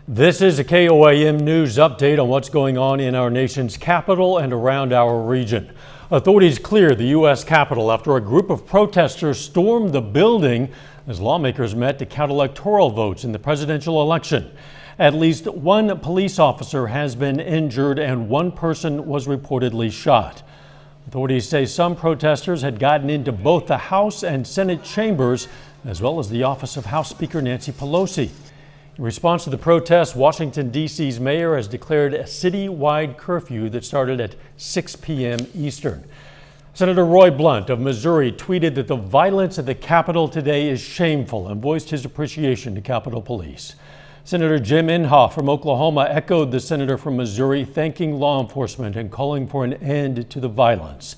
This is a KOAM News update on what's going on in our nation's capital and around our region. Authorities cleared the U.S. Capitol after a group of protesters stormed the building as lawmakers met to count electoral votes in the presidential election. At least one police officer has been injured and one person was reportedly shot. Authorities say some protesters had gotten into both the House and Senate chambers, as well as the office of House Speaker Nancy Pelosi. In response to the protests, Washington, D.C.'s mayor has declared a citywide curfew that started at 6 p.m. Eastern. Senator Roy Blunt of Missouri tweeted that the violence at the Capitol today is shameful and voiced his appreciation to Capitol Police. Senator Jim Inhofe from Oklahoma echoed the senator from Missouri, thanking law enforcement and calling for an end to the violence.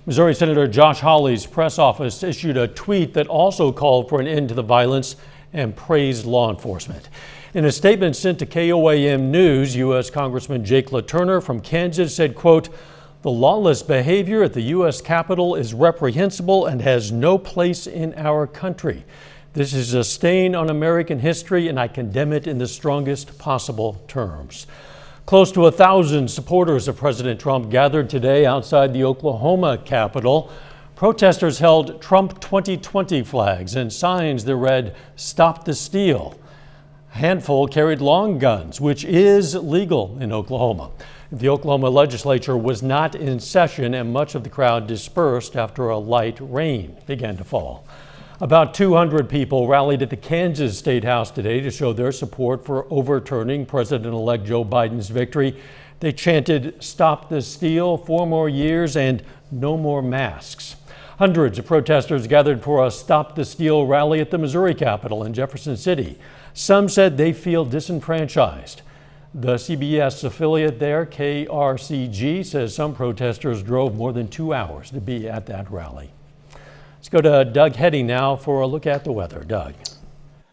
Missouri Senator Josh Hawley's press office issued a tweet that also called for an end to the violence and praised law enforcement. In a statement sent to KOAM News, U.S. Congressman Jake LaTurner from Kansas said, quote, "The lawless behavior at the U.S. Capitol is reprehensible and has no place in our country. This is a stain on American history, and I condemn it in the strongest possible terms." Close to 1,000 supporters of President Trump gathered today outside the Oklahoma Capitol. Protesters held Trump 2020 flags and signs that read, "Stop the Steal." A handful carried long guns, which is legal in Oklahoma. The Oklahoma legislature was not in session and much of the crowd dispersed after a light rain began to fall. About 200 people rallied at the Kansas State House today to show their support for overturning President-elect Joe Biden's victory. They chanted, "Stop the Steal," 4 more years, and "No more masks." Hundreds of protesters gathered for a Stop the Steal rally at the Missouri Capitol in Jefferson City. Some said they feel disenfranchised. The CBS affiliate there, KRCG, says some protesters drove more than 2 hours to be at that rally. Let's go to Doug Heading now for a look at the weather. Doug.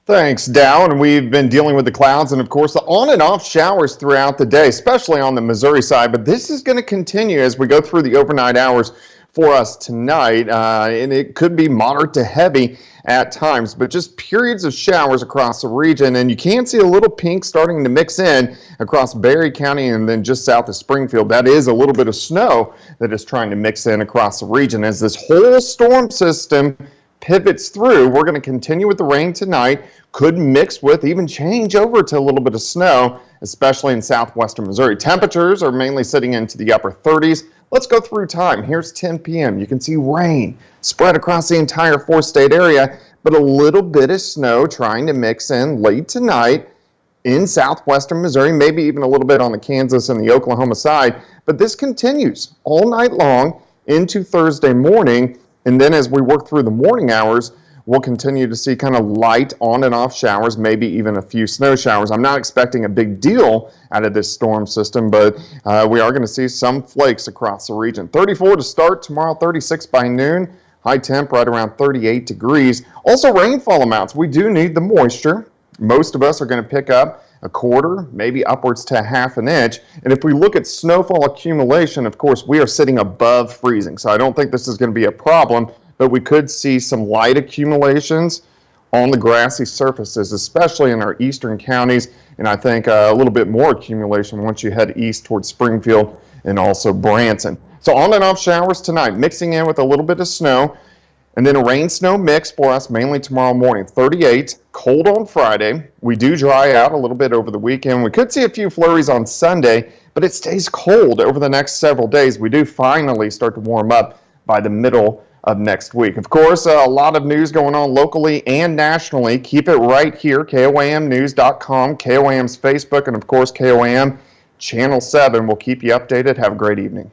Thanks, Dow. And we've been dealing with the clouds and, of course, the on and off showers throughout the day, especially on the Missouri side. But this is going to continue as we go through the overnight hours for us tonight, and it could be moderate to heavy at times, but just periods of showers across the region. And you can see a little pink starting to mix in across Berry County and then just south of Springfield. That is a little bit of snow that is trying to mix in across the region. As this whole storm system pivots through, we're going to continue with the rain tonight, could mix with, even change over to a little bit of snow, especially in southwestern Missouri. Temperatures are mainly sitting into the upper 30s. Let's go through time. Here's 10 p.m. You can see rain spread across the entire 4-state area, but a little bit of snow trying to mix in late tonight in southwestern Missouri, maybe even a little bit on the Kansas and the Oklahoma side. But this continues all night long into Thursday morning. And then as we work through the morning hours, we'll continue to see kind of light on and off showers, maybe even a few snow showers. I'm not expecting a big deal out of this storm system, but we are going to see some flakes across the region. 34 to start tomorrow, 36 by noon. High temp right around 38 degrees. Also rainfall amounts. We do need the moisture. Most of us are going to pick up a quarter, maybe upwards to ½ an inch. And if we look at snowfall accumulation, of course, we are sitting above freezing. So I don't think this is going to be a problem, but we could see some light accumulations on the grassy surfaces, especially in our eastern counties. And I think a little bit more accumulation once you head east towards Springfield and also Branson. So on and off showers tonight, mixing in with a little bit of snow. And then a rain-snow mix for us mainly tomorrow morning. 38, cold on Friday. We do dry out a little bit over the weekend. We could see a few flurries on Sunday, but it stays cold over the next several days. We do finally start to warm up by the middle of next week. Of course, a lot of news going on locally and nationally. Keep it right here, KOAMnews.com, KOAM's Facebook, and of course, KOAM Channel 7 will keep you updated. Have a great evening.